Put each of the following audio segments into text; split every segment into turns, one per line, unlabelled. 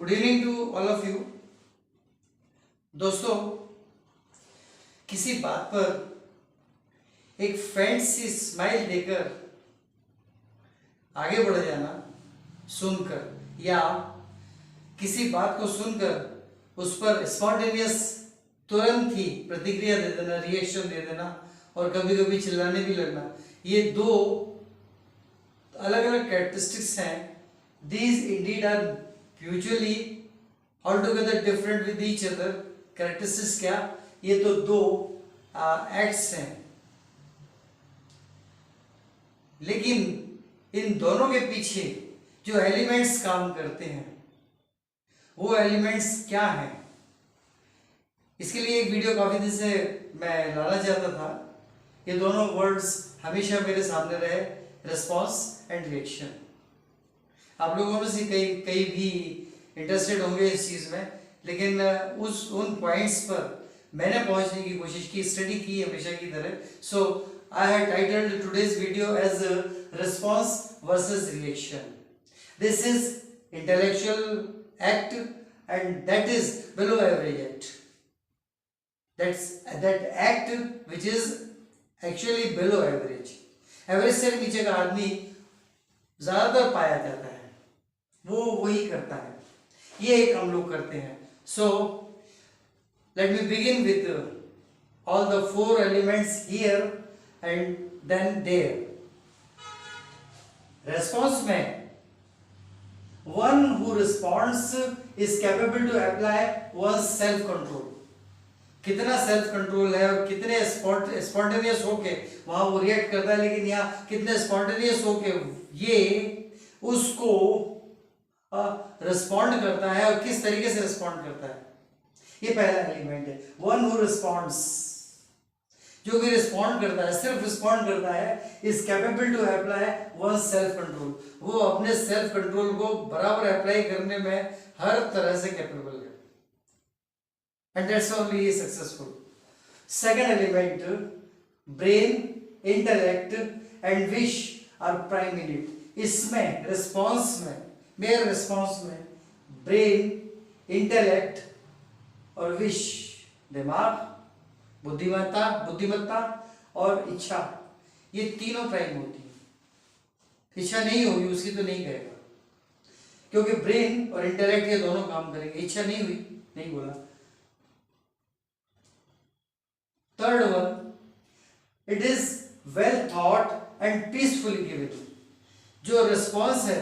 Good evening to all of you. दोस्तों, किसी बात पर एक फ्रेंड सी स्माइल देकर आगे बढ़ जाना सुनकर, या किसी बात को सुनकर उस पर स्पॉन्टेनियस तुरंत ही प्रतिक्रिया दे देना, रिएक्शन दे देना और कभी कभी चिल्लाने भी लगना, ये दो अलग अलग कैरेक्टरिस्टिक्स हैं। These indeed are mutually altogether different with each other. Characteristics क्या? ये तो दो एक्ट्स हैं, लेकिन इन दोनों के पीछे जो एलिमेंट्स काम करते हैं वो एलिमेंट्स क्या हैं? इसके लिए एक वीडियो काफी दिन से मैं लाना चाहता था। ये दोनों वर्ड्स हमेशा मेरे सामने रहे, रिस्पॉन्स एंड रिएक्शन। आप लोगों में से कई भी इंटरेस्टेड होंगे इस चीज़ में, लेकिन उन पॉइंट्स पर मैंने पहुंचने की कोशिश की, स्टडी की हमेशा की तरह। So I have titled today's video as response versus reaction. This is intellectual act and that is below average act. that act which is actually below average. Average से नीचे का आदमी ज्यादातर पाया जाता है, वो वही करता है, ये एक हम लोग करते हैं। So let me begin with all the four elements here and then there. Response में one who responds is capable to apply one self control. कितना सेल्फ कंट्रोल है और कितने स्पॉन्टेनियस होके वहां वो रिएक्ट करता है, लेकिन यहाँ कितने स्पॉन्टेनियस होके ये उसको रिस्पॉन्ड करता है और किस तरीके से रिस्पॉन्ड करता है। ये पहला एलिमेंट है, वन हु रिस्पॉन्ड्स। जो भी रिस्पॉन्ड करता है, सिर्फ रिस्पॉन्ड करता है, is capable to apply one self control. वो अपने सेल्फ कंट्रोल को बराबर अप्लाई करने में हर तरह से कैपेबल है, and that's only is successful. Second element, brain, intellect and wish are prime in it. इसमें रिस्पॉन्स में, मेरे रिस्पॉन्स में ब्रेन, इंटेलेक्ट और विश, दिमाग, बुद्धिमत्ता और इच्छा, ये तीनों प्राइम होती है। इच्छा नहीं होगी उसकी तो नहीं करेगा, क्योंकि ब्रेन और इंटेलेक्ट ये दोनों काम करेंगे। इच्छा नहीं हुई, नहीं बोला। Third one, it is well thought and peacefully given. जो रिस्पॉन्स है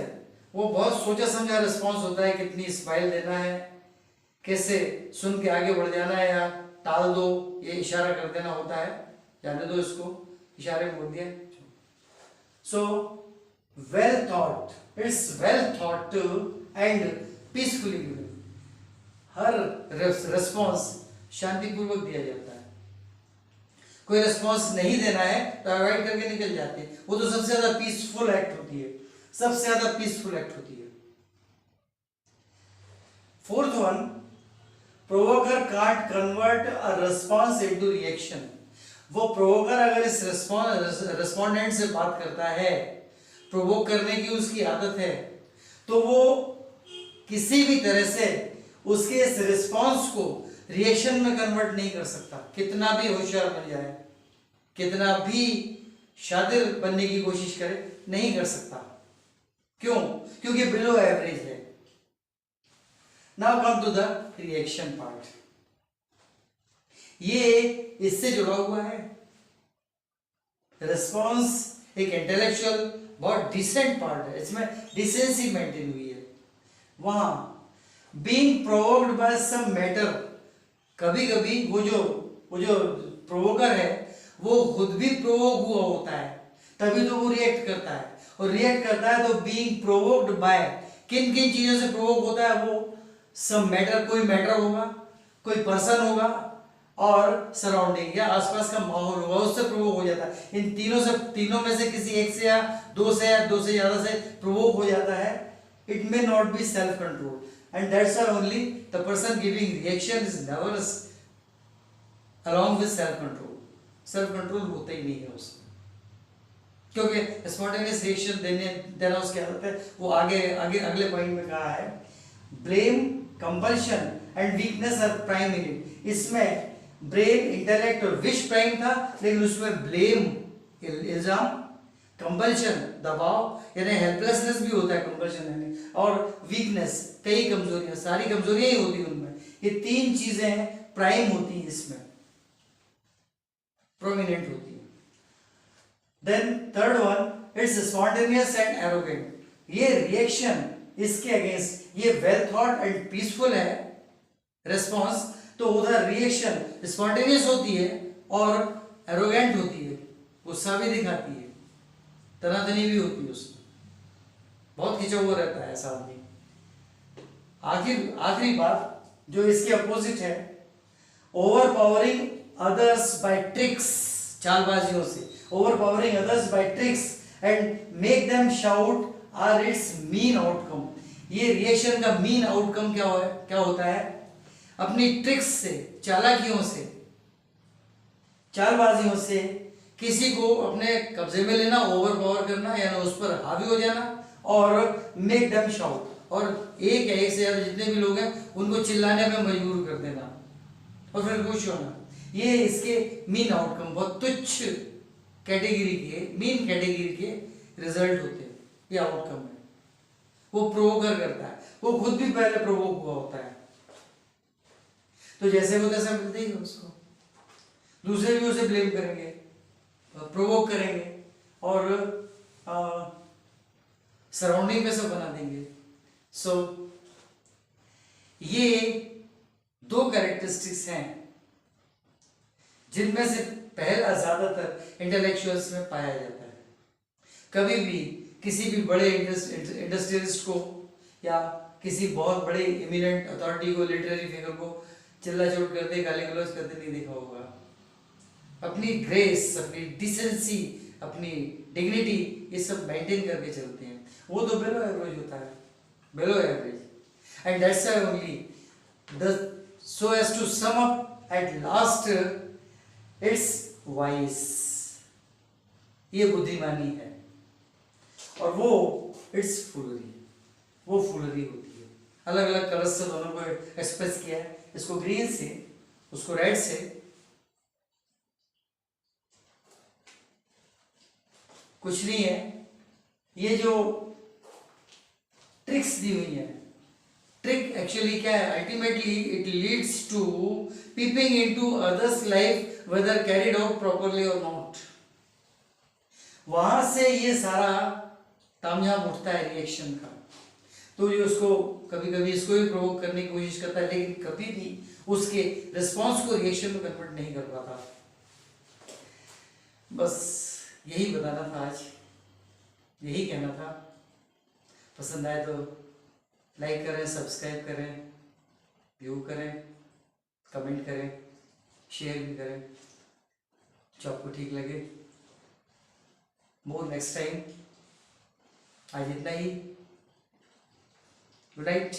वो बहुत सोचा समझा रिस्पॉन्स होता है। कितनी स्माइल देना है, कैसे सुन के आगे बढ़ जाना है या टाल दो, ये इशारा कर देना होता है, जाने दो इसको, इशारे में बोल दिया। So well thought, it's well thought and peacefully given. Her response शांतिपूर्वक दिया जाता है। कोई रिस्पॉन्स नहीं देना है तो अवॉइड करके निकल जाते हैं, वो तो सबसे ज्यादा पीसफुल एक्ट होती है, सबसे ज्यादा पीसफुल एक्ट होती है। Fourth one, provoker can't convert a response into reaction. वो प्रोवोकर अगर इस रिस्पोंडेंट से बात करता है, प्रोवोक करने की उसकी आदत है, तो वो किसी भी तरह से उसके इस रिस्पॉन्स को रिएक्शन में कन्वर्ट नहीं कर सकता। कितना भी होशियार बन जाए, कितना भी शातिर बनने की कोशिश करे, नहीं कर सकता। क्यों? क्योंकि बिलो एवरेज है। Now come to the reaction part. ये इससे जुड़ा हुआ है। रिस्पॉन्स एक इंटेलेक्चुअल बहुत डिसेंट पार्ट है, इसमें डिसेंसी मेंटेन हुई है। वहां being provoked by some matter, कभी कभी वो जो प्रोवोकर है वो खुद भी प्रोवोक हुआ होता है, तभी तो वो रिएक्ट करता है। और रिएक्ट करता है तो बीइंग प्रोवोक्ड बाय, किन किन चीजों से प्रोवोक होता है वो? सम मैटर, कोई मैटर होगा, कोई पर्सन होगा और सराउंडिंग या आसपास का माहौल होगा, उससे प्रोवोक हो जाता है। इन तीनों में से किसी एक से या दो से ज्यादा से प्रोवोक हो जाता है। It may not be self control, and that's why only the person giving reaction is never along with self control. self control होता ही नहीं है उसमें, क्योंकि स्पॉन्टेनियस रिएक्शन देना उसकी आदत है। वो आगे अगले पॉइंट में कहा है blame, compulsion and weakness are prime in it. इसमें ब्रेन, इंटेलेक्ट और विश प्राइम था, लेकिन उसमें ब्लेम, इल्जाम, कंपल्शन, दबाव यानी हेल्पलेसनेस भी होता है कंपल्शन यानी, और वीकनेस, कई कमजोरियां, सारी कमजोरियां ही होती हैं उनमें। ये तीन चीजें प्राइम होती हैं, इसमें प्रोमिनेंट होती है। Then third one, it's spontaneous and arrogant. ये रिएक्शन इसके अगेंस्ट, ये वेल थॉट एंड पीसफुल है रिस्पॉन्स, तो उधर रिएक्शन स्पॉन्टेनियस होती है और एरोगेंट होती है, गुस्सा भी दिखाती है, तनातनी भी होती है उसमें, बहुत खिंचा हुआ रहता है ऐसा आदमी। आखिरी बात जो इसके अपोजिट है, overpowering others by tricks, चालबाजियों से, overpowering others by tricks and make them shout or its mean outcome. ये रिएक्शन का मीन आउटकम क्या होता है? अपनी ट्रिक्स से, चालाकियों से, चालबाजियों से किसी को अपने कब्जे में लेना, ओवर पावर करना, यानी उस पर हावी हो जाना, और मेक देम शाउट, और एक से ज्यादा जितने भी लोग हैं उनको चिल्लाने में मजबूर कर देना और फिर खुश होना। ये इसके मीन आउटकम, बहुत तुच्छ कैटेगरी के, मीन कैटेगरी के रिजल्ट होते हैं। ये आउटकम है, वो प्रोवोकर करता है, वो खुद भी पहले प्रोवोक हुआ होता है, तो जैसे वो तैसा मिलते ही उसको, दूसरे भी उसे ब्लेम करेंगे, प्रोवोक करेंगे और सराउंडिंग में सब बना देंगे। सो ये दो कैरेक्टरिस्टिक्स हैं जिनमें से पहला ज्यादातर इंटेलेक्चुअल्स में पाया जाता है। कभी भी किसी भी बड़े इंडस्ट्रियलिस्ट को या किसी बहुत बड़े इमिनेंट अथॉरिटी को, लिटरेरी फिगर को चिल्ला चोट करते, गाली गलौज करते नहीं देखा होगा। अपनी ग्रेस, अपनी डिसेंसी, अपनी डिग्निटी, ये सब मेंटेन करके चलते हैं। वो तो बिलो एवरेज होता है, below average, and that's why only so as to sum up at last, it's wise, ये बुद्धिमानी है, और वो इट्स फूलरी, वो फूलरी होती है। अलग अलग कलर से दोनों को एक्सप्रेस किया है, इसको ग्रीन से, उसको रेड से। कुछ नहीं है, ये जो ट्रिक्स दी हुई है, ट्रिक एक्चुअली क्या है? Ultimately it leads to peeping into others life whether carried out properly और नॉट। वहां से ये सारा तामझाम उठता है रिएक्शन का। तो ये उसको कभी कभी इसको भी प्रोवोक करने की कोशिश करता है, लेकिन कभी भी उसके रिस्पॉन्स को रिएक्शन में कन्वर्ट नहीं कर पाता। बस यही बताना था आज, यही कहना था। पसंद आए तो लाइक करें, सब्सक्राइब करें, व्यू करें, कमेंट करें, शेयर भी करें जो आपको ठीक लगे। मोर नेक्स्ट टाइम। आज इतना ही। Good night.